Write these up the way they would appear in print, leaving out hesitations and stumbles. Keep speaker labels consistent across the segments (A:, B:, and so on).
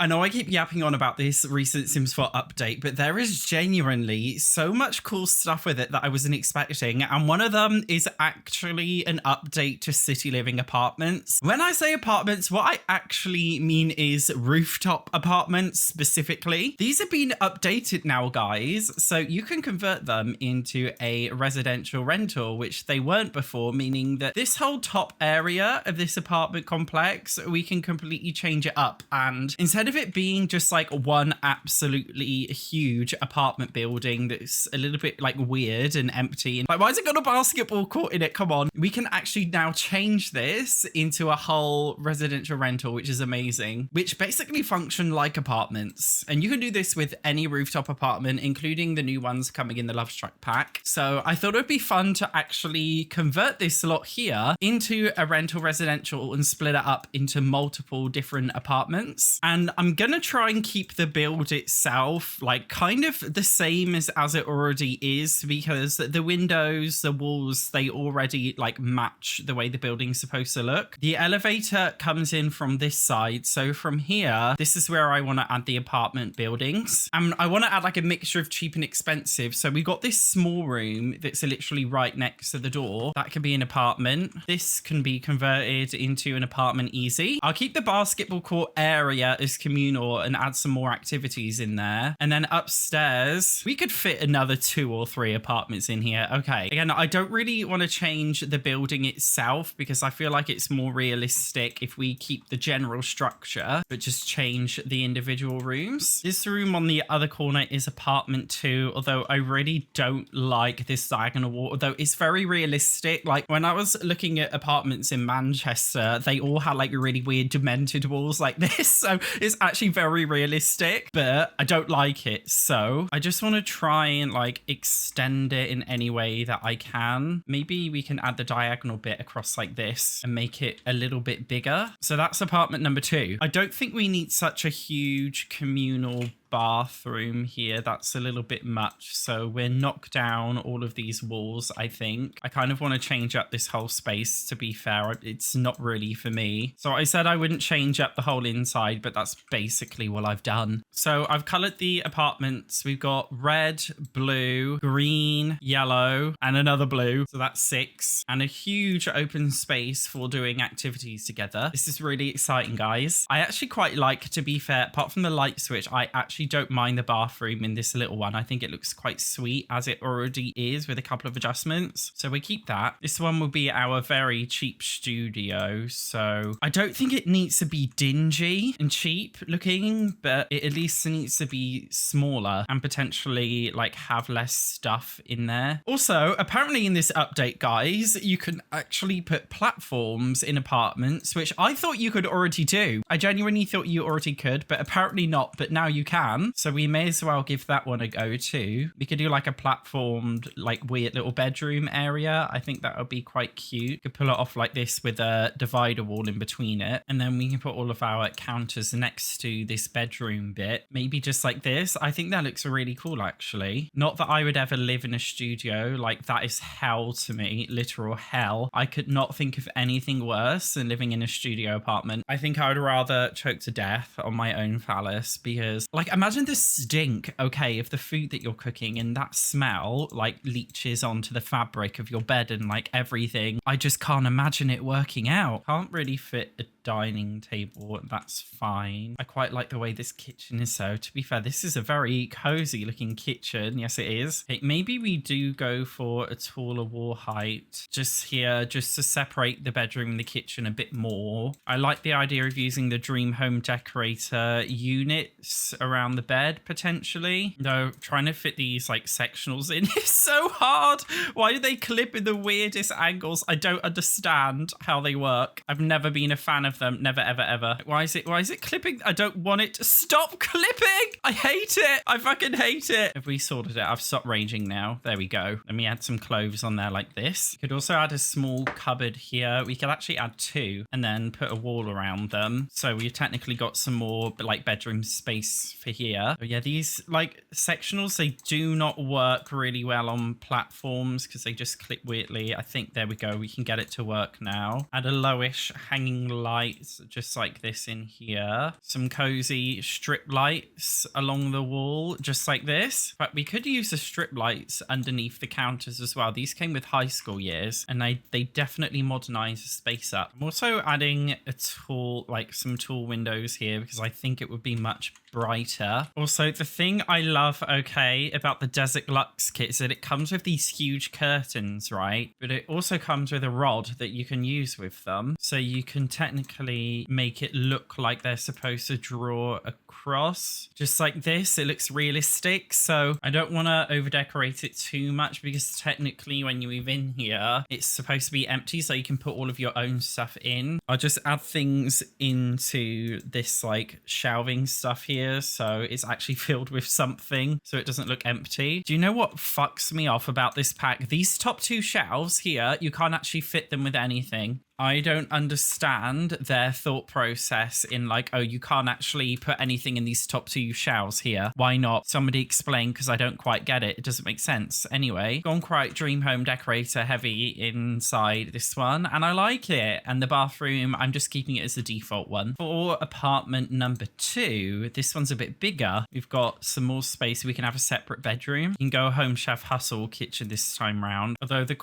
A: I know I keep yapping on about this recent Sims 4 update, but there is genuinely so much cool stuff with it that I wasn't expecting. And one of them is actually an update to city living apartments. When I say apartments, what I actually mean is rooftop apartments specifically. These have been updated now, guys, so you can convert them into a residential rental, which they weren't before, meaning that this whole top area of this apartment complex, we can completely change it up. And instead of it being just like one absolutely huge apartment building that's a little bit like weird and empty, and like, why has it got a basketball court in it? Come on. We can actually now change this into a whole residential rental, which is amazing, which basically function like apartments. And you can do this with any rooftop apartment, including the new ones coming in the Love Struck pack. So I thought it would be fun to actually convert this lot here into a rental residential and split it up into multiple different apartments. And I'm gonna try and keep the build itself like kind of the same as it already is, because the windows, the walls, they already like match the way the building's supposed to look. The elevator comes in from this side, so from here, this is where I want to add the apartment buildings. And I want to add like a mixture of cheap and expensive. So we got this small room that's literally right next to the door. That can be an apartment. This can be converted into an apartment easy. I'll keep the basketball court area as communal and add some more activities in there. And then upstairs, we could fit another 2 or 3 apartments in here. Okay. Again, I don't really want to change the building itself because I feel like it's more realistic if we keep the general structure, but just change the individual rooms. This room on the other corner is apartment 2, although I really don't like this diagonal wall, although it's very realistic. Like when I was looking at apartments in Manchester, they all had like really weird demented walls like this. So it's actually very realistic, but I don't like it. So I just want to try and like extend it in any way that I can. Maybe we can add the diagonal bit across like this and make it a little bit bigger. So that's apartment number 2. I don't think we need such a huge communal bathroom here. That's a little bit much, so we'll knock down all of these walls. I think I kind of want to change up this whole space. To be fair, it's not really for me, so I said I wouldn't change up the whole inside, but that's basically what I've done. So I've colored the apartments. We've got red, blue, green, yellow, and another blue, so that's 6, and a huge open space for doing activities together. This is really exciting, guys. I actually quite like, to be fair, apart from the light switch, I actually don't mind the bathroom in this little one. I think it looks quite sweet as it already is with a couple of adjustments, so we keep that. This one will be our very cheap studio, so I don't think it needs to be dingy and cheap looking, but it at least needs to be smaller and potentially like have less stuff in there. Also, apparently in this update, guys, you can actually put platforms in apartments, which I thought you could already do. I genuinely thought you already could, but apparently not, but now you can. So we may as well give that one a go too. We could do like a platformed, like weird little bedroom area. I think that would be quite cute. Could pull it off like this with a divider wall in between it. And then we can put all of our counters next to this bedroom bit. Maybe just like this. I think that looks really cool, actually. Not that I would ever live in a studio. Like that is hell to me, literal hell. I could not think of anything worse than living in a studio apartment. I think I would rather choke to death on my own phallus, because like, imagine the stink, okay, of the food that you're cooking, and that smell like leaches onto the fabric of your bed and like everything. I just can't imagine it working out. Can't really fit a dining table, that's fine. I quite like the way this kitchen is, so to be fair, this is a very cozy looking kitchen. Yes, it is. Okay, maybe we do go for a taller wall height just here, just to separate the bedroom and the kitchen a bit more. I like the idea of using the dream home decorator units around the bed potentially, though trying to fit these like sectionals in is so hard. Why do they clip in the weirdest angles? I don't understand how they work. I've never been a fan of them, never ever. Why is it clipping? I don't want it to stop clipping. I hate it. I fucking hate it. Have we sorted it? I've stopped raging now. There we go. Let me add some clothes on there like this. Could also add a small cupboard here. We could actually add 2 and then put a wall around them, so we've technically got some more like bedroom space for here. So yeah, these like sectionals, they do not work really well on platforms because they just clip weirdly. I think there we go. We can get it to work now. Add a lowish hanging light lights just like this in here. Some cozy strip lights along the wall just like this. But we could use the strip lights underneath the counters as well. These came with high school years and they definitely modernize the space up. I'm also adding a tool, like some tool windows here, because I think it would be much brighter. Also, the thing I love, okay, about the Desert Luxe kit is that it comes with these huge curtains, right? But it also comes with a rod that you can use with them. So you can technically make it look like they're supposed to draw across. Just like this, it looks realistic. So I don't want to over decorate it too much, because technically when you move in here, it's supposed to be empty, so you can put all of your own stuff in. I'll just add things into this like shelving stuff here, so it's actually filled with something, so it doesn't look empty. Do you know what fucks me off about this pack? These top two shelves here, you can't actually fit them with anything. I don't understand their thought process in like, oh, you can't actually put anything in these top two shelves here. Why not? Somebody explain, because I don't quite get it. It doesn't make sense. Anyway, gone quite dream home decorator heavy inside this one, and I like it. And the bathroom, I'm just keeping it as the default one. For apartment number 2, this one's a bit bigger. We've got some more space. We can have a separate bedroom. You can go Home Chef Hustle kitchen this time round. Although the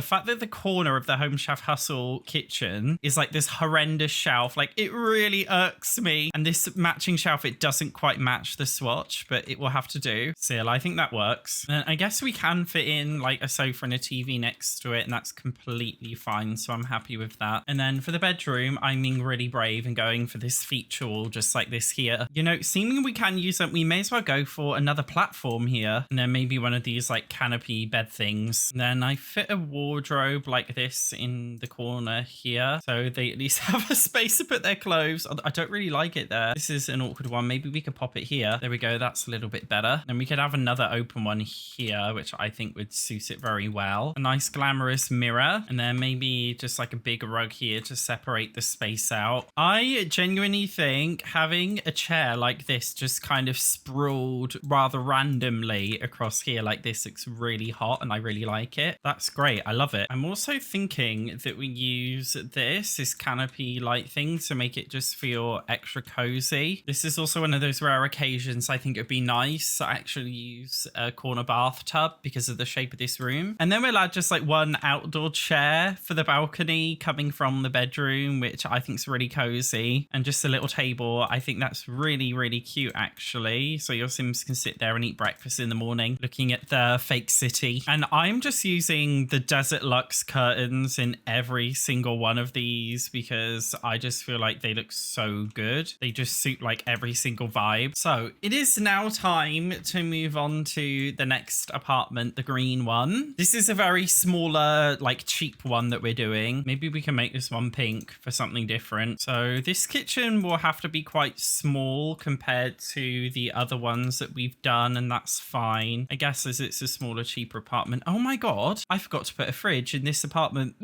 A: fact that the corner of the Home Chef Hustle kitchen is like this horrendous shelf, like it really irks me. And this matching shelf, it doesn't quite match the swatch, but it will have to do. Still, I think that works. And I guess we can fit in like a sofa and a TV next to it, and that's completely fine, so I'm happy with that. And then for the bedroom, I'm being really brave and going for this feature wall just like this here. You know, seeming we can use it, we may as well go for another platform here, and then maybe one of these like canopy bed things. And then I fit a wardrobe like this in the corner here, so they at least have a space to put their clothes. I don't really like it there. This is an awkward one. Maybe we could pop it here. There we go. That's a little bit better. Then we could have another open one here, which I think would suit it very well. A nice glamorous mirror, and then maybe just like a big rug here to separate the space out. I genuinely think having a chair like this just kind of sprawled rather randomly across here like this looks really hot, and I really like it. That's great. I love it. I'm also thinking that we use this canopy light thing to make it just feel extra cozy. This is also one of those rare occasions I think it'd be nice to actually use a corner bathtub because of the shape of this room. And then we'll add just like one outdoor chair for the balcony coming from the bedroom, which I think is really cozy, and just a little table. I think that's really, really cute actually. So your Sims can sit there and eat breakfast in the morning looking at the fake city. And I'm just using the Desert Luxe curtains in every single one of these because I just feel like they look so good. They just suit like every single vibe. So it is now time to move on to the next apartment, the green one. This is a very smaller, like cheap one that we're doing. Maybe we can make this one pink for something different. So this kitchen will have to be quite small compared to the other ones that we've done, and that's fine. I guess as it's a smaller, cheaper apartment. Oh my God, I forgot to put a fridge in this apartment.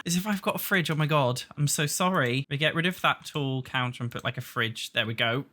A: As if I've got a fridge. Oh my God, I'm so sorry. We get rid of that tall counter and put like a fridge. There we go.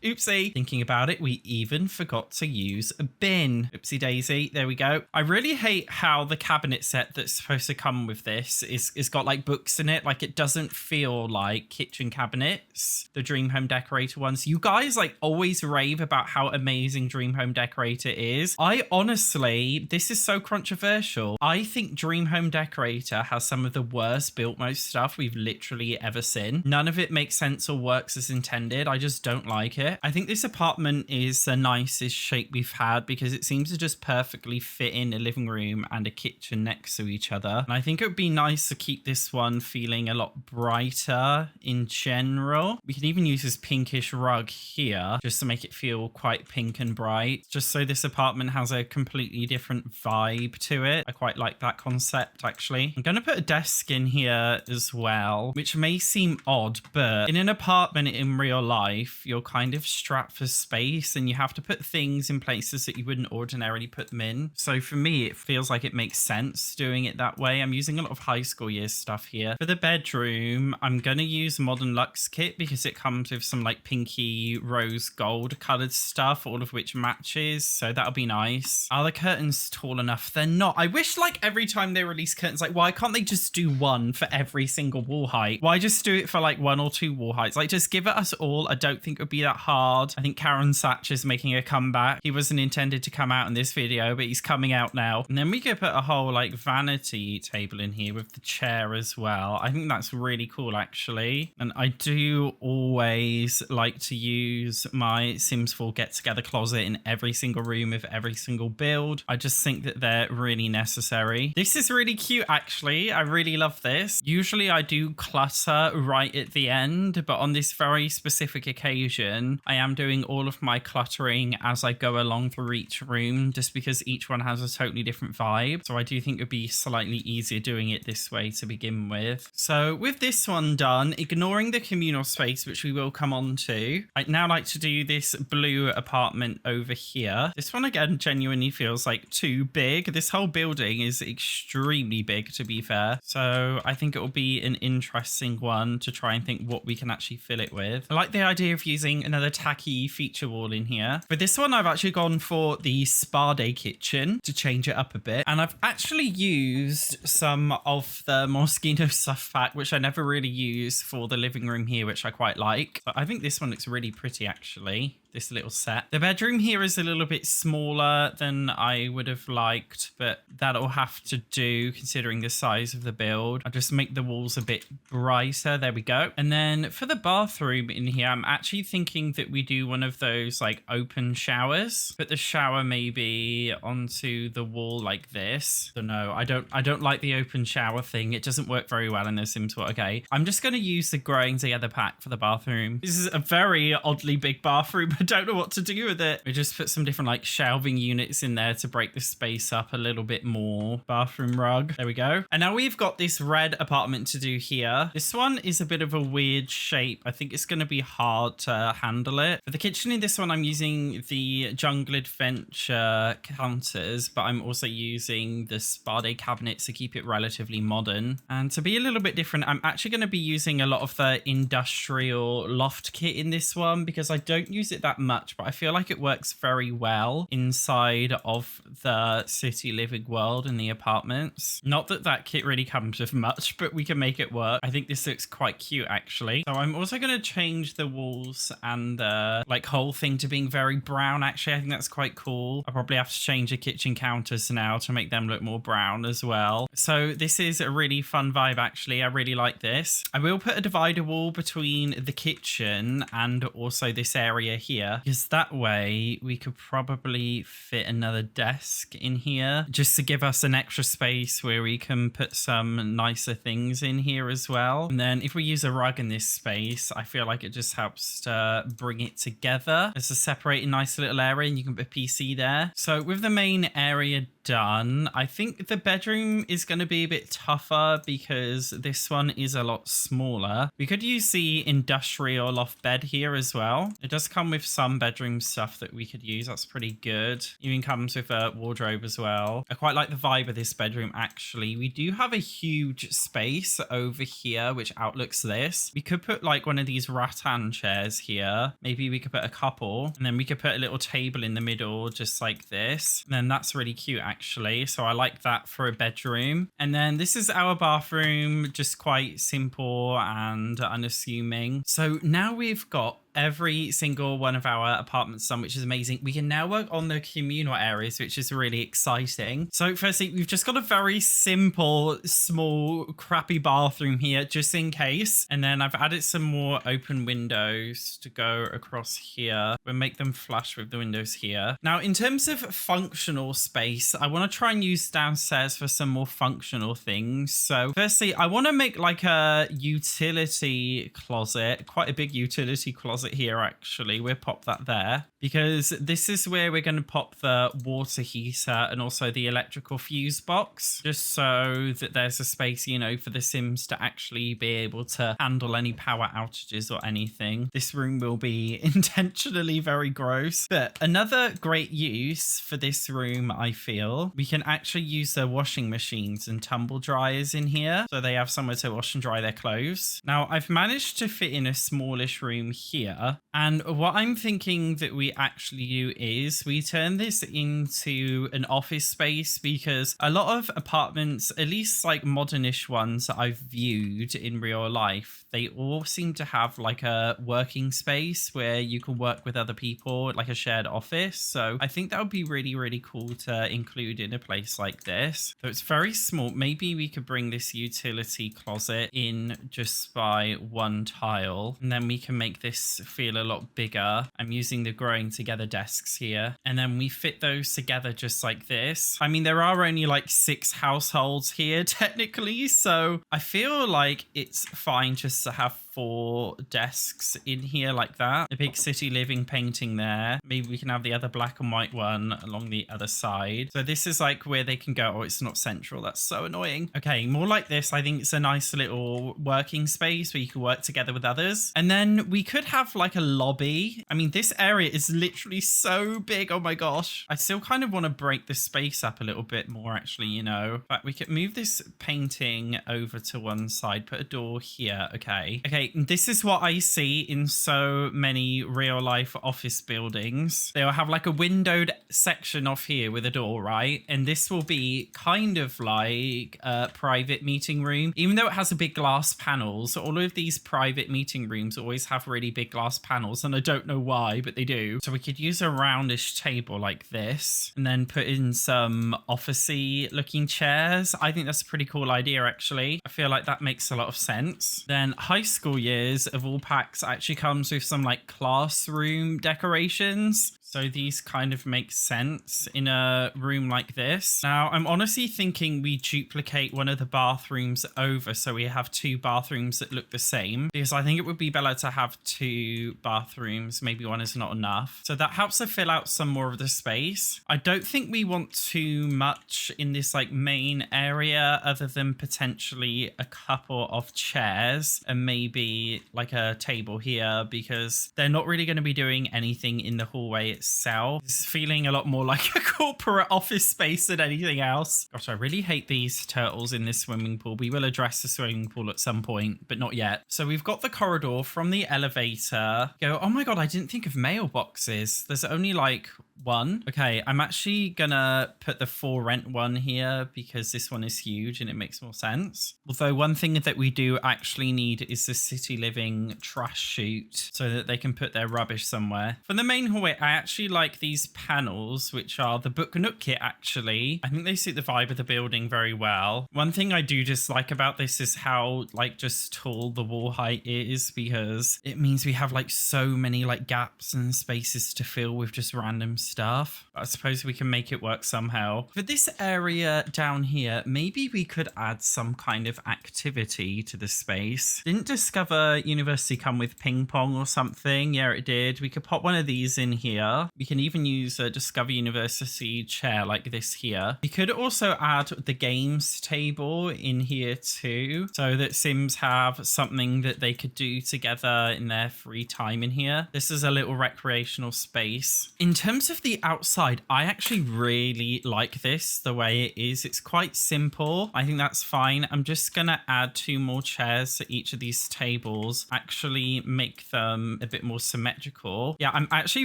A: Oopsie. Thinking about it, we even forgot to use a bin. Oopsie daisy. There we go. I really hate how the cabinet set that's supposed to come with this is got like books in it. Like it doesn't feel like kitchen cabinets, the Dream Home Decorator ones. You guys like always rave about how amazing Dream Home Decorator is. I honestly, this is so controversial. I think Dream Home Decorator has some of the worst built mode stuff we've literally ever seen. None of it makes sense or works as intended. I just don't like it. I think this apartment is the nicest shape we've had because it seems to just perfectly fit in a living room and a kitchen next to each other. And I think it would be nice to keep this one feeling a lot brighter in general. We can even use this pinkish rug here just to make it feel quite pink and bright, just so this apartment has a completely different vibe to it. I quite like that concept actually. I'm going to put a desk in here as well, which may seem odd, but in an apartment in real life, you're kind of strapped for space and you have to put things in places that you wouldn't ordinarily put them in. So for me, it feels like it makes sense doing it that way. I'm using a lot of high school years stuff here. For the bedroom, I'm going to use Modern Luxe kit because it comes with some like pinky rose gold colored stuff, all of which matches. So that'll be nice. Are the curtains tall enough? They're not. I wish like every time they release curtains, like why can't they just just do one for every single wall height? Why just do it for like 1 or 2 wall heights? Like, just give it us all. I don't think it would be that hard. I think Karen Satch is making a comeback. He wasn't intended to come out in this video, but he's coming out now. And then we could put a whole like vanity table in here with the chair as well. I think that's really cool, actually. And I do always like to use my Sims 4 get-together closet in every single room of every single build. I just think that they're really necessary. This is really cute, actually. I really love this. Usually I do clutter right at the end, but on this very specific occasion, I am doing all of my cluttering as I go along through each room, just because each one has a totally different vibe. So I do think it would be slightly easier doing it this way to begin with. So with this one done, ignoring the communal space, which we will come on to, I'd now like to do this blue apartment over here. This one again genuinely feels like too big. This whole building is extremely big, to be fair. So I think it will be an interesting one to try and think what we can actually fill it with. I like the idea of using another tacky feature wall in here. For this one, I've actually gone for the spa day kitchen to change it up a bit. And I've actually used some of the Moschino stuff pack, which I never really use for the living room here, which I quite like. But I think this one looks really pretty, actually. This little set. The bedroom here is a little bit smaller than I would have liked, but that'll have to do considering the size of the build. I'll just make the walls a bit brighter. There we go. And then for the bathroom in here, I'm actually thinking that we do one of those like open showers. Put the shower maybe onto the wall like this. So no, I don't like the open shower thing. It doesn't work very well in The Sims 4. Okay, I'm just going to use the growing together pack for the bathroom. This is a very oddly big bathroom. I don't know what to do with it. We just put some different like shelving units in there to break the space up a little bit more. Bathroom rug. There we go. And now we've got this red apartment to do here. This one is a bit of a weird shape. I think it's going to be hard to handle it. For the kitchen in this one, I'm using the Jungle Adventure counters, but I'm also using the spa day cabinets to keep it relatively modern. And to be a little bit different, I'm actually going to be using a lot of the industrial loft kit in this one because I don't use it that much, but I feel like it works very well inside of the city living world and the apartments. Not that that kit really comes with much, but we can make it work. I think this looks quite cute, actually. So I'm also going to change the walls and the like whole thing to being very brown. Actually, I think that's quite cool. I'll probably have to change the kitchen counters now to make them look more brown as well. So this is a really fun vibe, actually. I really like this. I will put a divider wall between the kitchen and also this area here, because that way we could probably fit another desk in here just to give us an extra space where we can put some nicer things in here as well. And then if we use a rug in this space, I feel like it just helps to bring it together. It's a separated nice little area and you can put a PC there. So with the main area done, I think the bedroom is going to be a bit tougher because this one is a lot smaller. We could use the industrial loft bed here as well. It does come with some bedroom stuff that we could use. That's pretty good. Even comes with a wardrobe as well. I quite like the vibe of this bedroom, actually. We do have a huge space over here which outlooks this. We could put like one of these rattan chairs here. Maybe we could put a couple, and then we could put a little table in the middle just like this. And then that's really cute, actually. So I like that for a bedroom. And then this is our bathroom, just quite simple and unassuming. So now we've got every single one of our apartments done, which is amazing. We can now work on the communal areas, which is really exciting. So firstly, we've just got a very simple, small, crappy bathroom here, just in case. And then I've added some more open windows to go across here. We'll make them flush with the windows here. Now, in terms of functional space, I want to try and use downstairs for some more functional things. So firstly, I want to make like a utility closet, quite a big utility closet here. Actually, we'll pop that there because this is where we're going to pop the water heater and also the electrical fuse box, just so that there's a space, you know, for the Sims to actually be able to handle any power outages or anything. This room will be intentionally very gross, but another great use for this room, I feel, we can actually use the washing machines and tumble dryers in here, so they have somewhere to wash and dry their clothes. Now, I've managed to fit in a smallish room here here. And what I'm thinking that we actually do is we turn this into an office space, because a lot of apartments, at least like modernish ones that I've viewed in real life, they all seem to have like a working space where you can work with other people, like a shared office. So I think that would be really, really cool to include in a place like this. So it's very small. Maybe we could bring this utility closet in just by one tile, and then we can make this feel a lot bigger. I'm using the growing together desks here, and then we fit those together just like this. I mean, there are only like 6 households here technically, so I feel like it's fine just to have 4 desks in here like that. A big city living painting there. Maybe we can have the other black and white one along the other side. So this is like where they can go. Oh, it's not central. That's so annoying. Okay, more like this. I think it's a nice little working space where you can work together with others. And then we could have like a lobby. I mean, this area is literally so big. Oh my gosh. I still kind of want to break the space up a little bit more, actually, you know. But we could move this painting over to one side, put a door here. Okay, this is what I see in so many real life office buildings. They'll have like a windowed section off here with a door, right? And this will be kind of like a private meeting room. Even though it has a big glass panels, all of these private meeting rooms always have really big glass panels, and I don't know why, but they do. So we could use a roundish table like this, and then put in some officey looking chairs. I think that's a pretty cool idea, actually. I feel like that makes a lot of sense. Then high school years of all packs actually comes with some like classroom decorations. So these kind of make sense in a room like this. Now, I'm honestly thinking we duplicate one of the bathrooms over so we have 2 bathrooms that look the same, because I think it would be better to have 2 bathrooms. Maybe one is not enough. So that helps to fill out some more of the space. I don't think we want too much in this like main area other than potentially a couple of chairs and maybe like a table here, because they're not really going to be doing anything in the hallway itself. It's feeling a lot more like a corporate office space than anything else. Gosh, I really hate these turtles in this swimming pool. We will address the swimming pool at some point, but not yet. So we've got the corridor from the elevator. Go, oh my God, I didn't think of mailboxes. There's only like 1. Okay, I'm actually gonna put the for rent one here because this one is huge and it makes more sense. Although one thing that we do actually need is the city living trash chute so that they can put their rubbish somewhere. For the main hallway, I actually like these panels, which are the book nook kit, actually. I think they suit the vibe of the building very well. One thing I do dislike about this is how like just tall the wall height is, because it means we have like so many like gaps and spaces to fill with just random stuff. I suppose we can make it work somehow. For this area down here, maybe we could add some kind of activity to the space. Didn't Discover University come with ping pong or something? Yeah, it did. We could pop one of these in here. We can even use a Discover University chair like this here. We could also add the games table in here too, so that Sims have something that they could do together in their free time in here. This is a little recreational space. In terms of the outside, I actually really like this the way it is. It's quite simple. I think that's fine. I'm just gonna add 2 more chairs to each of these tables, actually make them a bit more symmetrical. Yeah, I'm actually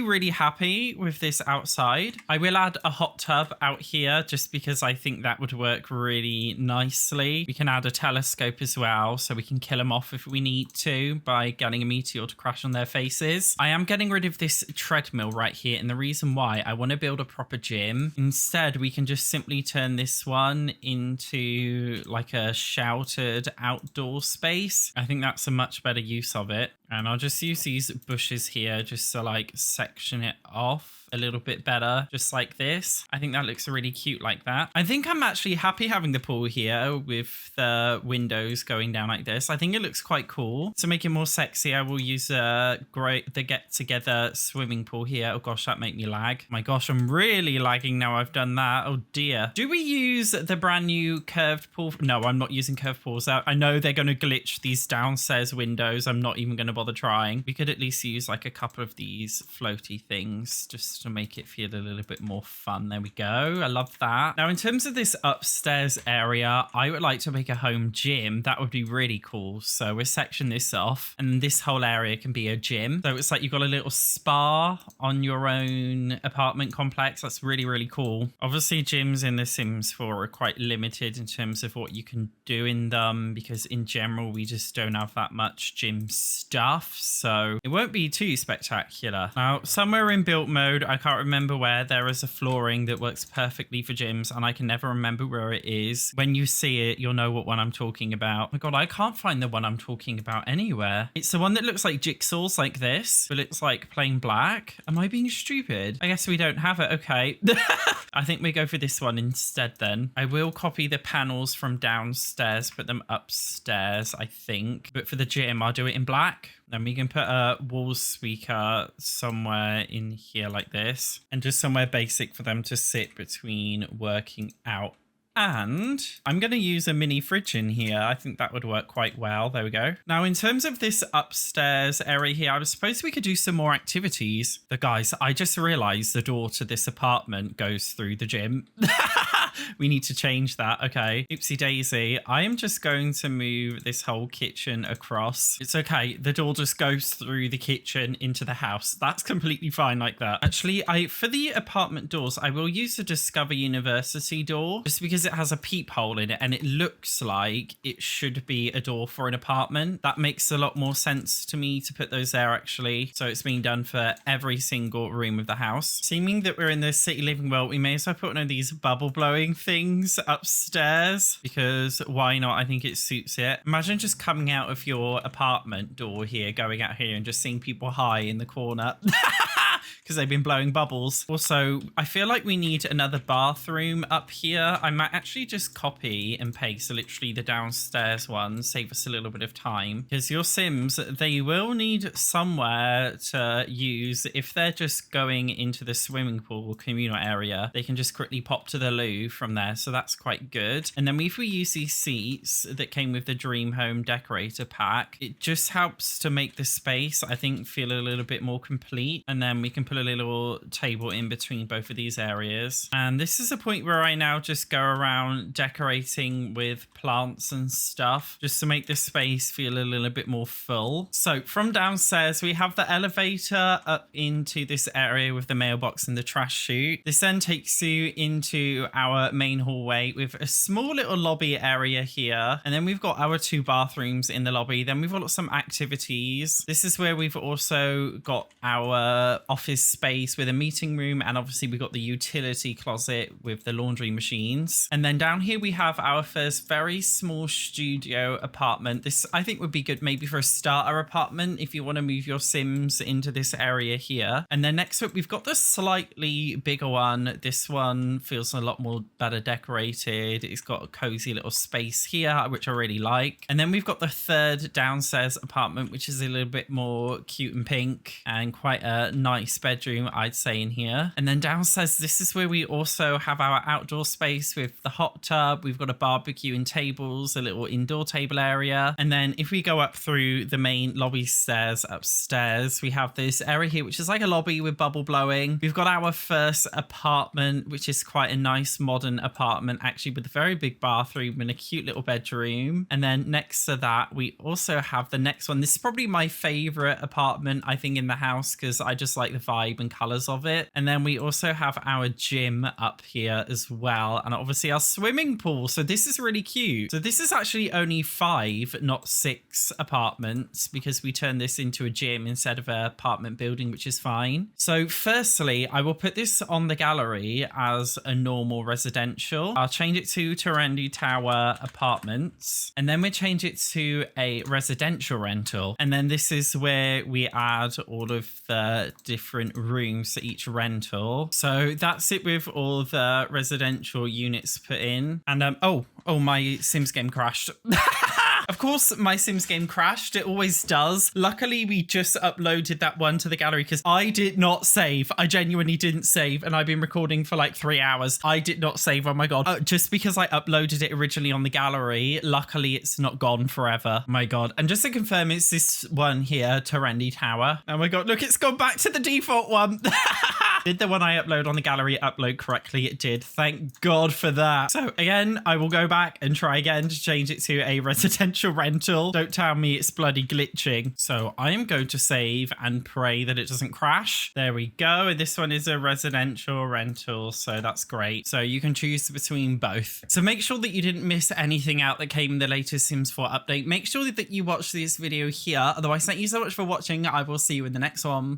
A: really happy with this outside. I will add a hot tub out here just because I think that would work really nicely. We can add a telescope as well so we can kill them off if we need to by getting a meteor to crash on their faces. I am getting rid of this treadmill right here, and the reason why, I want to build a proper gym. Instead, we can just simply turn this one into like a sheltered outdoor space. I think that's a much better use of it. And I'll just use these bushes here just to like section it off a little bit better, just like this. I think that looks really cute like that. I think I'm actually happy having the pool here with the windows going down like this. I think it looks quite cool. To make it more sexy, I will use the get together swimming pool here. Oh gosh, that made me lag. lag. My gosh, I'm really lagging now I've done that. Oh dear. Do we use the brand new curved pool? No, I'm not using curved pools. I know they're going to glitch these downstairs windows. I'm not even going to bother trying. We could at least use like a couple of these floaty things just to make it feel a little bit more fun. There we go. I love that. Now, in terms of this upstairs area, I would like to make a home gym. That would be really cool. So we'll section this off and this whole area can be a gym. So it's like you've got a little spa on your own apartment complex. That's really, really cool. Obviously, gyms in The Sims 4 are quite limited in terms of what you can do in them because in general, we just don't have that much gym stuff. So it won't be too spectacular. Now, somewhere in built mode, I can't remember where, there is a flooring that works perfectly for gyms and I can never remember where it is. When you see it, you'll know what one I'm talking about. Oh my God, I can't find the one I'm talking about anywhere. It's the one that looks like jigsaws like this, but it's like plain black. Am I being stupid? I guess we don't have it. Okay. I think we go for this one instead then. I will copy the panels from downstairs, put them upstairs, I think. But for the gym, I'll do it in black. Then we can put a wall speaker somewhere in here like this. And just somewhere basic for them to sit between working out. And I'm going to use a mini fridge in here. I think that would work quite well. There we go. Now, in terms of this upstairs area here, I suppose we could do some more activities. But guys, I just realized the door to this apartment goes through the gym. We need to change that. Okay. Oopsie daisy. I am just going to move this whole kitchen across. It's okay. The door just goes through the kitchen into the house. That's completely fine like that. Actually, for the apartment doors, I will use the Discover University door just because it has a peephole in it and it looks like it should be a door for an apartment. That makes a lot more sense to me to put those there actually. So it's being done for every single room of the house. Seeming that we're in the city living world, we may as well put one of these bubble blowing things upstairs because why not? I think it suits it. Imagine just coming out of your apartment door here, going out here and just seeing people high in the corner. Because they've been blowing bubbles. Also, I feel like we need another bathroom up here. I might actually just copy and paste literally the downstairs one, save us a little bit of time. Because your Sims, they will need somewhere to use. If they're just going into the swimming pool communal area, they can just quickly pop to the loo from there. So that's quite good. And then if we use these seats that came with the Dream Home Decorator pack, it just helps to make the space, I think, feel a little bit more complete. And then we can put a little table in between both of these areas. And this is a point where I now just go around decorating with plants and stuff just to make the space feel a little bit more full. So from downstairs, we have the elevator up into this area with the mailbox and the trash chute. This then takes you into our main hallway with a small little lobby area here. And then we've got our 2 bathrooms in the lobby. Then we've got some activities. This is where we've also got our office space with a meeting room, and obviously we got the utility closet with the laundry machines. And then down here we have our first very small studio apartment. This I think would be good maybe for a starter apartment if you want to move your Sims into this area here. And then next up we've got the slightly bigger one. This one feels a lot more better decorated. It's got a cozy little space here, which I really like. And then we've got the third downstairs apartment, which is a little bit more cute and pink and quite a nice bedroom, I'd say, in here. And then downstairs, this is where we also have our outdoor space with the hot tub. We've got a barbecue and tables, a little indoor table area. And then if we go up through the main lobby stairs upstairs, we have this area here, which is like a lobby with bubble blowing. We've got our first apartment, which is quite a nice modern apartment, actually, with a very big bathroom and a cute little bedroom. And then next to that, we also have the next one. This is probably my favorite apartment, I think, in the house, because I just like the vibe and colors of it. And then we also have our gym up here as well, and obviously our swimming pool. So this is really cute. So this is actually only 5, not 6 apartments, because we turned this into a gym instead of an apartment building, which is fine. So firstly, I will put this on the gallery as a normal residential. I'll change it to Terendi Tower Apartments, and then we change it to a residential rental. And then this is where we add all of the different rooms to each rental. So that's it with all the residential units put in. And oh, my Sims game crashed. Of course, my Sims game crashed. It always does. Luckily, we just uploaded that one to the gallery because I did not save. I genuinely didn't save, and I've been recording for like 3 hours. I did not save. Oh my God. Just because I uploaded it originally on the gallery, luckily it's not gone forever. Oh my God. And just to confirm, it's this one here, Terendi Tower. Oh my God, look, it's gone back to the default one. Did the one I upload on the gallery upload correctly? It did. Thank God for that. So again, I will go back and try again to change it to a residential rental. Don't tell me it's bloody glitching. So I am going to save and pray that it doesn't crash. There we go. And this one is a residential rental. So that's great. So you can choose between both. So make sure that you didn't miss anything out that came in the latest Sims 4 update. Make sure that you watch this video here. Otherwise, thank you so much for watching. I will see you in the next one.